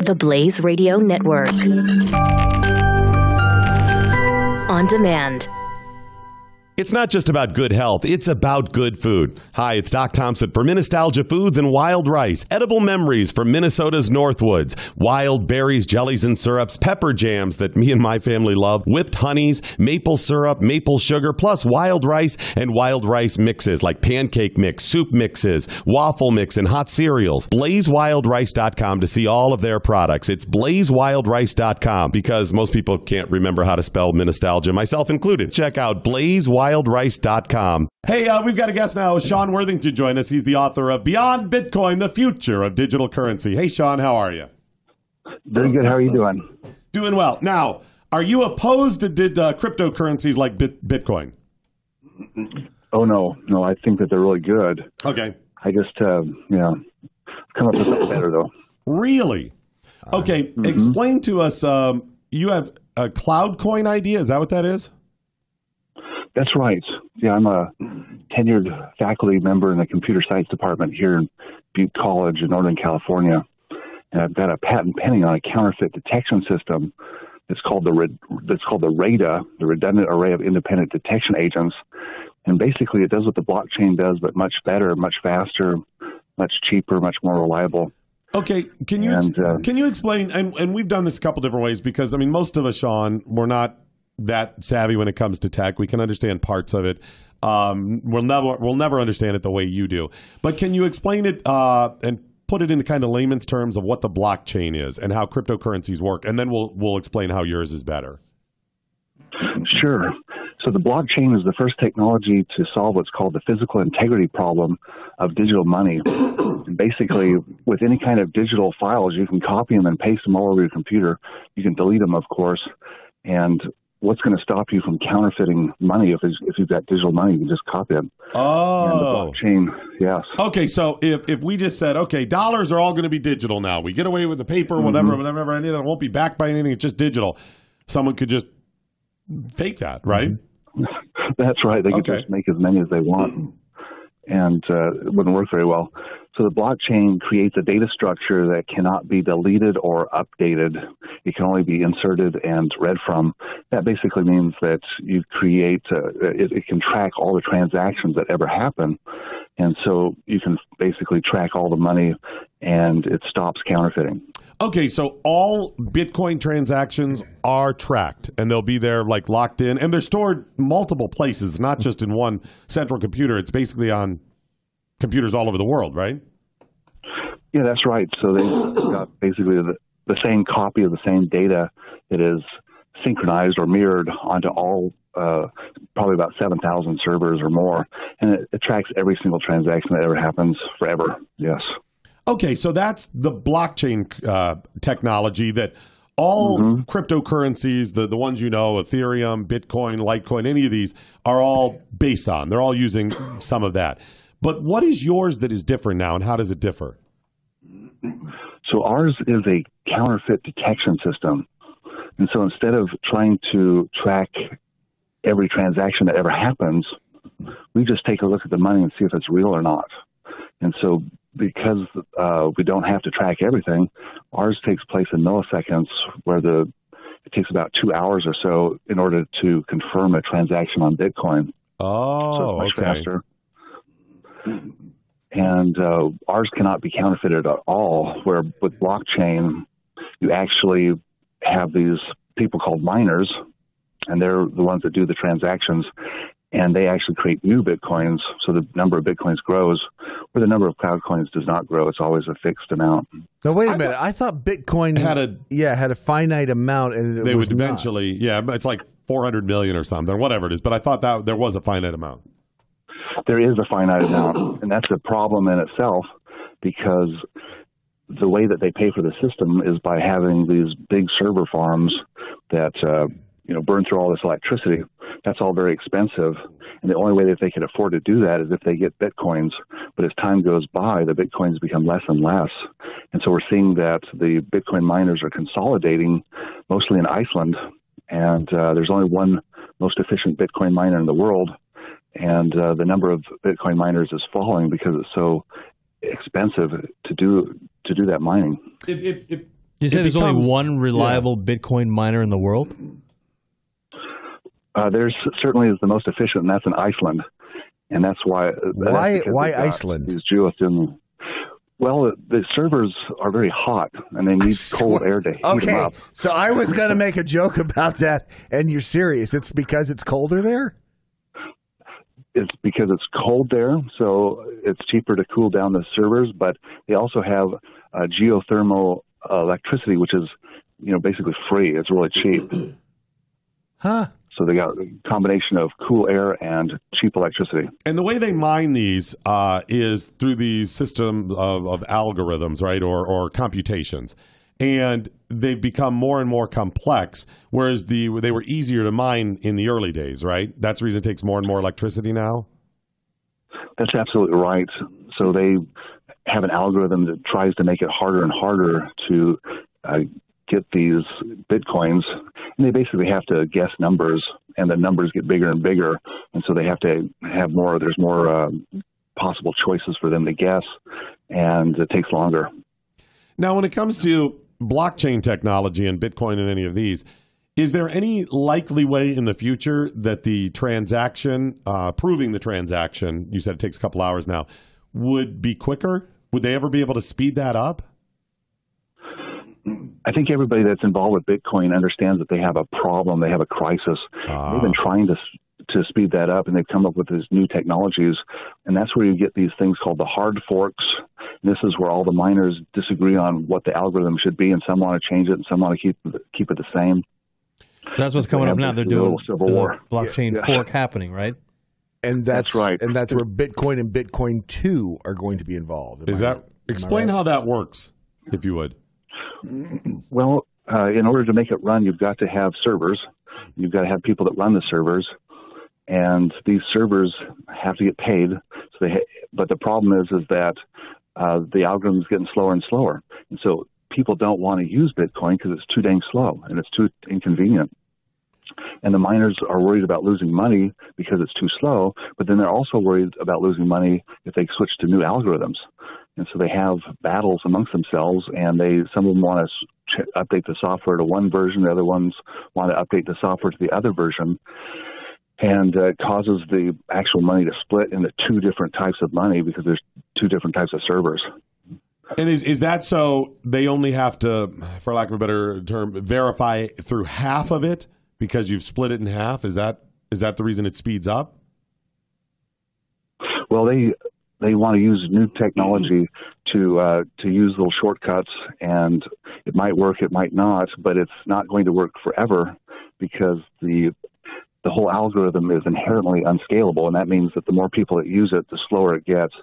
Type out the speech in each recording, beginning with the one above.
The Blaze Radio Network. On demand. It's not just about good health, it's about good food. Hi, it's Doc Thompson for Minnestalgia Foods and Wild Rice. Edible memories from Minnesota's Northwoods. Wild berries, jellies and syrups, pepper jams that me and my family love, whipped honeys, maple syrup, maple sugar, plus wild rice and wild rice mixes like pancake mix, soup mixes, waffle mix, and hot cereals. BlazeWildRice.com to see all of their products. It's BlazeWildRice.com because most people can't remember how to spell Minnestalgia, myself included. Check out BlazeWildRice.com. Hey, we've got a guest now, Sean Worthington, to join us. He's the author of Beyond Bitcoin, the Future of Digital Currency. Hey, Sean, how are you? Very good. How are you doing? Doing well. Now, are you opposed to cryptocurrencies like Bitcoin? Oh, no. No, I think that they're really good. Okay. I just, come up with something better, though. Really? Okay. Explain to us, you have a CloudCoin idea. Is that what that is? That's right. Yeah, I'm a tenured faculty member in the computer science department here in Butte College in Northern California. And I've got a patent pending on a counterfeit detection system that's called the raida, the Redundant Array of Independent Detection Agents. And basically it does what the blockchain does, but much better, much faster, much cheaper, much more reliable. Okay, can you explain, and we've done this a couple different ways because, I mean, most of us, Sean, we're not that savvy when it comes to tech. We can understand parts of it. We'll never understand it the way you do. But can you explain it and put it into kind of layman's terms of what the blockchain is and how cryptocurrencies work, and then we'll explain how yours is better. Sure. So the blockchain is the first technology to solve what's called the physical integrity problem of digital money. Basically, with any kind of digital files, you can copy them and paste them all over your computer. You can delete them, of course, and what's going to stop you from counterfeiting money if you've got digital money? You can just copy it. Oh. And the blockchain, yes. Okay, so if we just said, okay, dollars are all going to be digital now. We get away with the paper, whatever, any of that won't be backed by anything. It's just digital. Someone could just fake that, right? That's right. They could just make as many as they want. And it wouldn't work very well. So the blockchain creates a data structure that cannot be deleted or updated. It can only be inserted and read from. That basically means that you create, it can track all the transactions that ever happen. And so you can basically track all the money and it stops counterfeiting. Okay, so all Bitcoin transactions are tracked and they'll be there like locked in and they're stored multiple places, not just in one central computer. It's basically on computers all over the world, right? Yeah, that's right. So they've got basically the same copy of the same data that is synchronized or mirrored onto all probably about 7,000 servers or more. And it tracks every single transaction that ever happens forever. Yes. Okay, so that's the blockchain technology that all cryptocurrencies, the ones you know, Ethereum, Bitcoin, Litecoin, any of these are all based on. They're all using some of that. But what is yours that is different now, and how does it differ? So ours is a counterfeit detection system. And so instead of trying to track every transaction that ever happens, we just take a look at the money and see if it's real or not. And so because we don't have to track everything, ours takes place in milliseconds, where it takes about 2 hours or so in order to confirm a transaction on Bitcoin. Oh, so it's much faster. And ours cannot be counterfeited at all, where with blockchain, you actually have these people called miners, and they're the ones that do the transactions, and they actually create new Bitcoins, so the number of Bitcoins grows, where the number of CloudCoins does not grow. It's always a fixed amount. Now, wait a minute. I thought Bitcoin had a finite amount, and they would eventually, it's like 400 million or something, or whatever it is, but I thought that there was a finite amount. There is a finite amount, and that's a problem in itself, because the way that they pay for the system is by having these big server farms that burn through all this electricity. That's all very expensive, and the only way that they can afford to do that is if they get Bitcoins. But as time goes by, the Bitcoins become less and less, and so we're seeing that the Bitcoin miners are consolidating, mostly in Iceland, and there's only one most efficient Bitcoin miner in the world. And the number of Bitcoin miners is falling because it's so expensive to do that mining. You say there's only one reliable Bitcoin miner in the world? There's certainly is the most efficient, and that's in Iceland. And that's why. Why Iceland? These geothermal. Well, the servers are very hot, and they need cold air to heat them up. So I was going to make a joke about that, and you're serious. It's because it's colder there? It's because it's cold there, so it's cheaper to cool down the servers, but they also have geothermal electricity, which is, basically free. It's really cheap. Huh. So they got a combination of cool air and cheap electricity. And the way they mine these is through these systems of algorithms, right, or computations. And they've become more and more complex, whereas they were easier to mine in the early days, right? That's the reason it takes more and more electricity now? That's absolutely right. So they have an algorithm that tries to make it harder and harder to get these Bitcoins, and they basically have to guess numbers, and the numbers get bigger and bigger, and so they have to have more, there's more possible choices for them to guess, and it takes longer. Now, when it comes to blockchain technology and Bitcoin and any of these, is there any likely way in the future that the transaction, proving the transaction, you said it takes a couple hours now, would be quicker? Would they ever be able to speed that up? I think everybody that's involved with Bitcoin understands that they have a problem, they have a crisis. They've been trying to speed that up, and they've come up with these new technologies, and that's where you get these things called the hard forks. And this is where all the miners disagree on what the algorithm should be, and some want to change it, and some want to keep it the same. That's what's coming up now. They're doing civil war blockchain fork happening, right? And that's right. And that's where Bitcoin and Bitcoin 2 are going to be involved. Explain how that works, if you would. Well, in order to make it run, you've got to have servers. You've got to have people that run the servers, and these servers have to get paid. But the problem is that the algorithm is getting slower and slower, and so people don't want to use Bitcoin because it's too dang slow and it's too inconvenient. And the miners are worried about losing money because it's too slow, but then they're also worried about losing money if they switch to new algorithms. And so they have battles amongst themselves, and some of them want to update the software to one version, the other ones want to update the software to the other version. And it causes the actual money to split into two different types of money because there's two different types of servers. And is that so they only have to, for lack of a better term, verify through half of it because you've split it in half? Is that the reason it speeds up? Well, they want to use new technology to use little shortcuts, and it might work, it might not, but it's not going to work forever because the whole algorithm is inherently unscalable, and that means that the more people that use it, the slower it gets.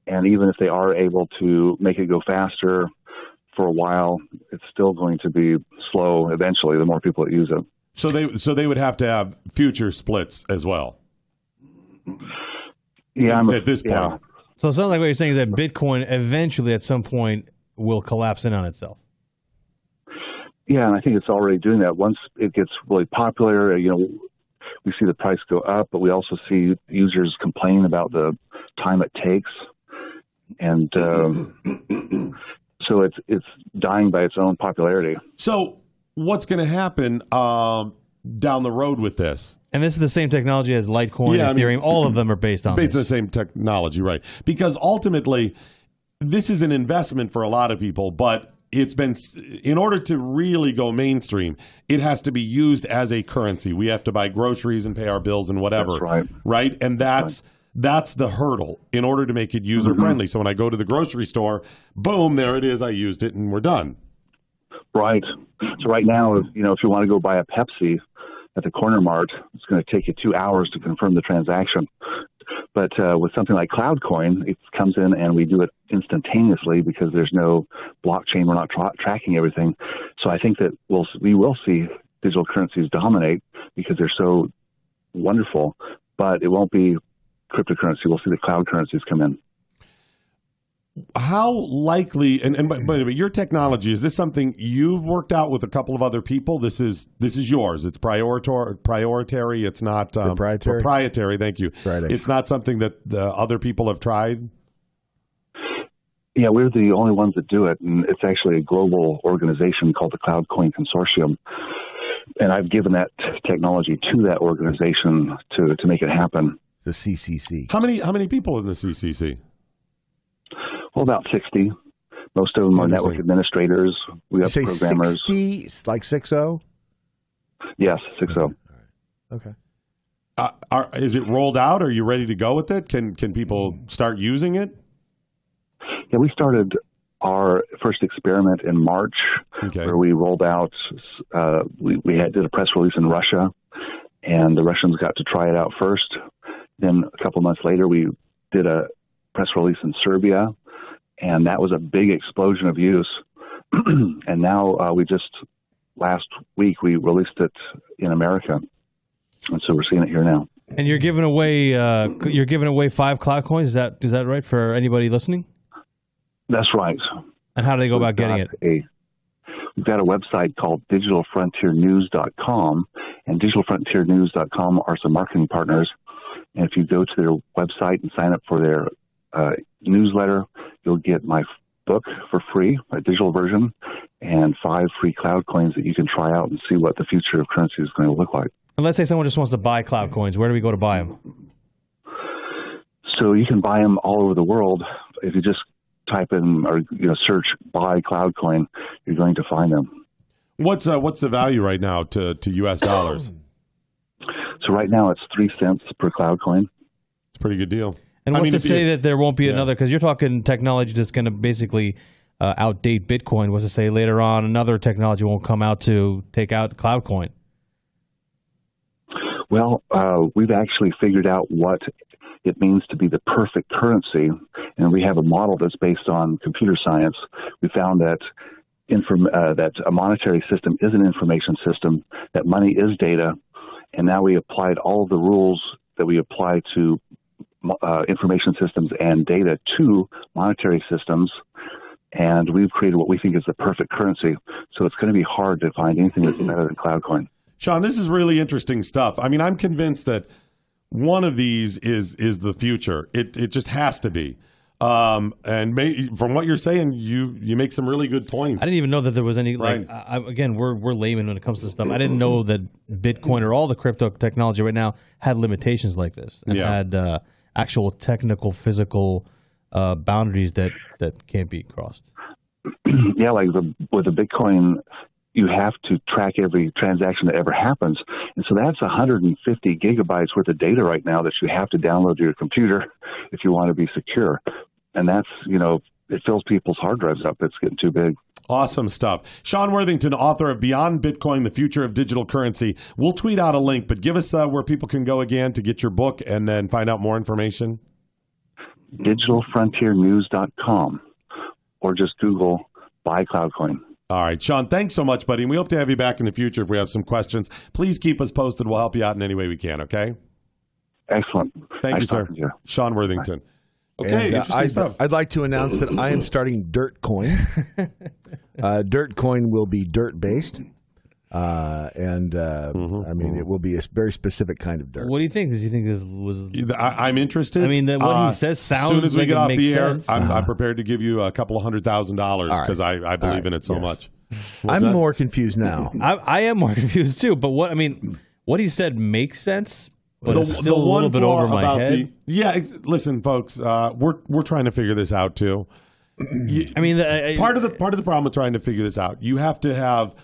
And even if they are able to make it go faster for a while, it's still going to be slow eventually, the more people that use it. So they would have to have future splits as well. Yeah, at this point. Yeah. So it sounds like what you're saying is that Bitcoin eventually at some point will collapse in on itself. Yeah, and I think it's already doing that. Once it gets really popular, we see the price go up, but we also see users complain about the time it takes. And so it's dying by its own popularity. So what's going to happen down the road with this? And this is the same technology as Litecoin, Ethereum. All of them are based on the same technology, right? Because ultimately, this is an investment for a lot of people, but it's been, in order to really go mainstream, it has to be used as a currency. We have to buy groceries and pay our bills and whatever. That's right. Right? And that's the hurdle in order to make it user-friendly. So when I go to the grocery store, boom, there it is. I used it and we're done. Right. So right now, if you want to go buy a Pepsi at the corner mart, it's going to take you 2 hours to confirm the transaction. But with something like CloudCoin, it comes in and we do it instantaneously because there's no blockchain. We're not tracking everything. So I think that we will see digital currencies dominate because they're so wonderful, but it won't be cryptocurrency. We'll see the cloud currencies come in. How likely, but your technology, is this something you've worked out with a couple of other people? This is yours. It's proprietary. It's not proprietary. Thank you. Friday. It's not something that the other people have tried. Yeah, we're the only ones that do it, and it's actually a global organization called the CloudCoin Consortium. And I've given that technology to that organization to make it happen. The CCC. How many people in the CCC? Well, about 60. Most of them are network administrators. We have programmers. 60, like 6-0? Yes, 6-0. Okay. Is it rolled out? Are you ready to go with it? Can people start using it? Yeah, we started our first experiment in March, where we rolled out. We did a press release in Russia, and the Russians got to try it out first. Then a couple months later, we did a press release in Serbia, and that was a big explosion of use. And now we just last week we released it in America, and so we're seeing it here now. And you're giving away 5 CloudCoins. Is that right for anybody listening? That's right. And how do they go about getting it? We've got a website called digitalfrontiernews.com, and digitalfrontiernews.com are some marketing partners. And if you go to their website and sign up for their newsletter, you'll get my book for free, my digital version, and 5 free CloudCoins that you can try out and see what the future of currency is going to look like. And let's say someone just wants to buy CloudCoins. Where do we go to buy them? So you can buy them all over the world. If you just type in or search buy CloudCoin, you're going to find them. What's the value right now to U.S. dollars? So right now it's 3 cents per CloudCoin. It's a pretty good deal. And what's to say that there won't be another? Because you're talking technology that's going to basically outdate Bitcoin. What's to say later on another technology won't come out to take out CloudCoin? Well, we've actually figured out what it means to be the perfect currency, and we have a model that's based on computer science. We found that that a monetary system is an information system, that money is data, and now we applied all of the rules that we apply to information systems and data to monetary systems, and we've created what we think is the perfect currency. So it's going to be hard to find anything that's better than CloudCoin. Sean, this is really interesting stuff. I mean, I'm convinced that one of these is the future. It just has to be. And from what you're saying, you make some really good points. I didn't even know that there was any. Right. Again, we're laymen when it comes to stuff. I didn't know that Bitcoin or all the crypto technology right now had limitations like this and had actual technical, physical boundaries that can't be crossed. Yeah, like with the Bitcoin, you have to track every transaction that ever happens. And so that's 150 gigabytes worth of data right now that you have to download to your computer if you want to be secure. And that's, it fills people's hard drives up. It's getting too big. Awesome stuff. Sean Worthington, author of Beyond Bitcoin, The Future of Digital Currency. We'll tweet out a link, but give us where people can go again to get your book and then find out more information. digitalfrontiernews.com, or just Google buy CloudCoin. All right, Sean, thanks so much, buddy. And we hope to have you back in the future if we have some questions. Please keep us posted. We'll help you out in any way we can, okay? Excellent. Thank you, sir. Sean Worthington. Okay, and, interesting stuff. I'd like to announce that I am starting DirtCoin. DirtCoin will be dirt-based. I mean, it will be a very specific kind of dirt. What do you think? Does he think this was? I'm interested. I mean, what he says sounds. As soon as we get off the air, sense. I'm prepared to give you a couple of $100,000 because I believe in it so much. I'm more confused now. I am more confused too. But what he said makes sense, but it's still a little bit over my head. Listen, folks, we're trying to figure this out too. I mean, part of the problem with trying to figure this out, you have to have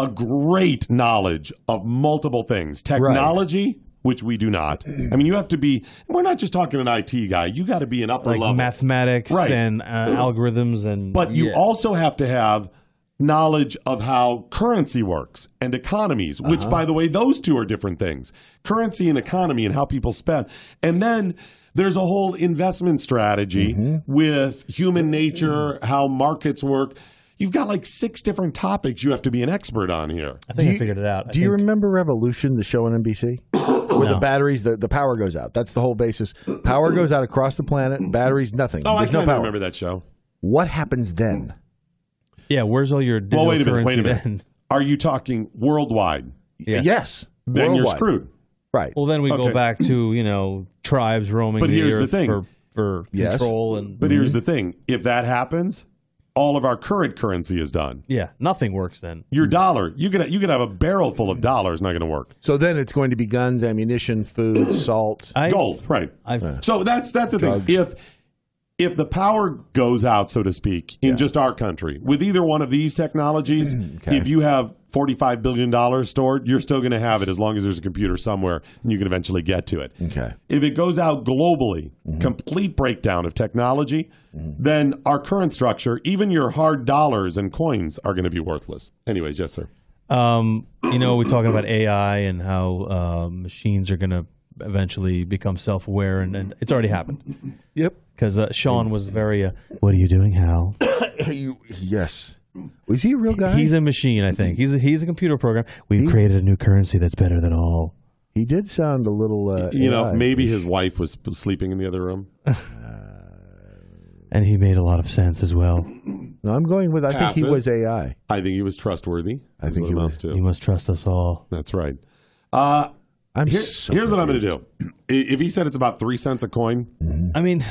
a great knowledge of multiple things. Technology, which we do not. I mean, you have to be, we're not just talking an IT guy. You got to be an upper level. Mathematics and algorithms. But you also have to have knowledge of how currency works and economies, which, by the way, those two are different things. Currency and economy and how people spend. And then there's a whole investment strategy with human nature, how markets work. You've got like 6 different topics you have to be an expert on here. I think I figured it out. Do you remember Revolution, the show on NBC? Where the batteries, the power goes out. That's the whole basis. Power goes out across the planet. Batteries, nothing. Oh, There's I kind of remember that show. What happens then? Yeah, where's all your digital currency then? Are you talking worldwide? Yes. Then you're screwed. Right. Well, then we go back to, tribes roaming But the here's earth the thing. for for control. And But here's the thing. If that happens, all of our current currency is done. Yeah, nothing works then. Your dollar, you could have a barrel full of dollars, not going to work. So then it's going to be guns, ammunition, food, salt. Gold, right. So that's the thing. If the power goes out, so to speak, in just our country, with either one of these technologies, if you have $45 billion stored, you're still going to have it as long as there's a computer somewhere and you can eventually get to it. Okay. If it goes out globally, complete breakdown of technology, then our current structure, even your hard dollars and coins, are going to be worthless. Anyways, yes, sir. We're talking about AI and how machines are going to eventually become self-aware, and it's already happened. Yep. Because Sean was very, what are you doing, Hal? Yes. Was he a real guy? He's a machine, I think. He's a computer program. We've created a new currency that's better than all. He did sound a little... maybe his wife was sleeping in the other room. And he made a lot of sense as well. No, I'm going with, I think he was AI. I think he was trustworthy. I think he was too. He must trust us all. That's right. Here's what I'm going to do. If he said it's about 3 cents a coin, I mean,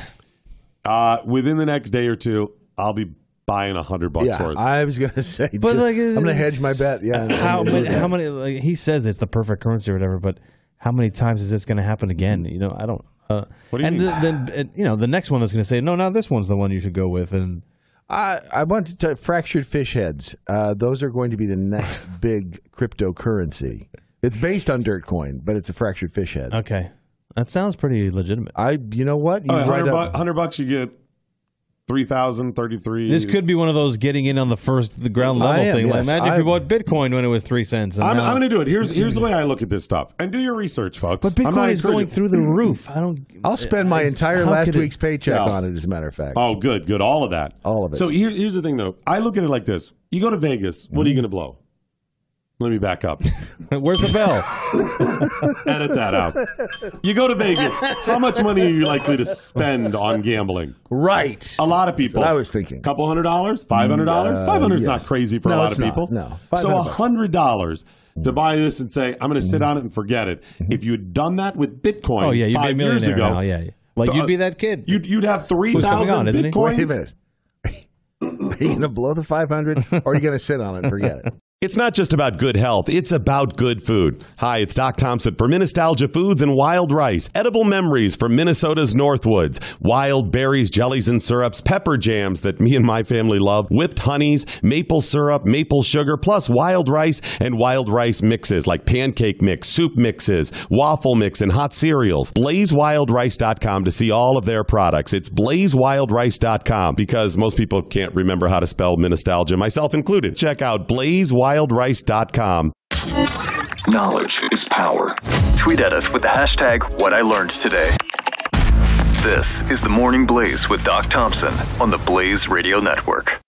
within the next day or two, I'll be buying $100 worth. I was going to say, but I'm going to hedge my bet. Yeah. How many? Like, he says it's the perfect currency or whatever, but how many times is this going to happen again? I don't. What do you mean? Then the next one that's going to say, no, now this one's the one you should go with, and. I want to fractured fish heads. Those are going to be the next big cryptocurrency. It's based on dirt coin, but it's a fractured fish head. Okay, that sounds pretty legitimate. You know what? $100 you get 3,033. This could be one of those getting in on the ground level thing. Like, imagine if you bought Bitcoin when it was 3 cents. I'm going to do it. Here's the way I look at this stuff. And do your research, folks. But Bitcoin is going through the roof. I'll spend my entire last week's paycheck on it, as a matter of fact. Oh, good. All of that. All of it. So here's the thing, though. I look at it like this. You go to Vegas. What are you going to blow? Let me back up. Where's the bell? Edit that out. You go to Vegas. How much money are you likely to spend on gambling? Right. A lot of people. That's what I was thinking. Couple $100? $500? $500 is not crazy for a lot of people. No. So $100 to buy this and say, I'm going to sit on it and forget it. If you had done that with Bitcoin you'd 5 be a millionaire years ago. now. Yeah. Like you'd be that kid. You'd have 3,000 Bitcoins. Wait a minute. Are you going to blow the 500 or are you going to sit on it and forget it? It's not just about good health, it's about good food. Hi, it's Doc Thompson for Nostalgia Foods and Wild Rice. Edible memories from Minnesota's Northwoods. Wild berries, jellies, and syrups, pepper jams that me and my family love, whipped honeys, maple syrup, maple sugar, plus wild rice and wild rice mixes like pancake mix, soup mixes, waffle mix, and hot cereals. BlazeWildRice.com to see all of their products. It's BlazeWildRice.com because most people can't remember how to spell Nostalgia, myself included. Check out BlazeWildRice.com. Knowledge is power. Tweet at us with the hashtag #WhatILearnedToday. This is the Morning Blaze with Doc Thompson on the Blaze Radio Network.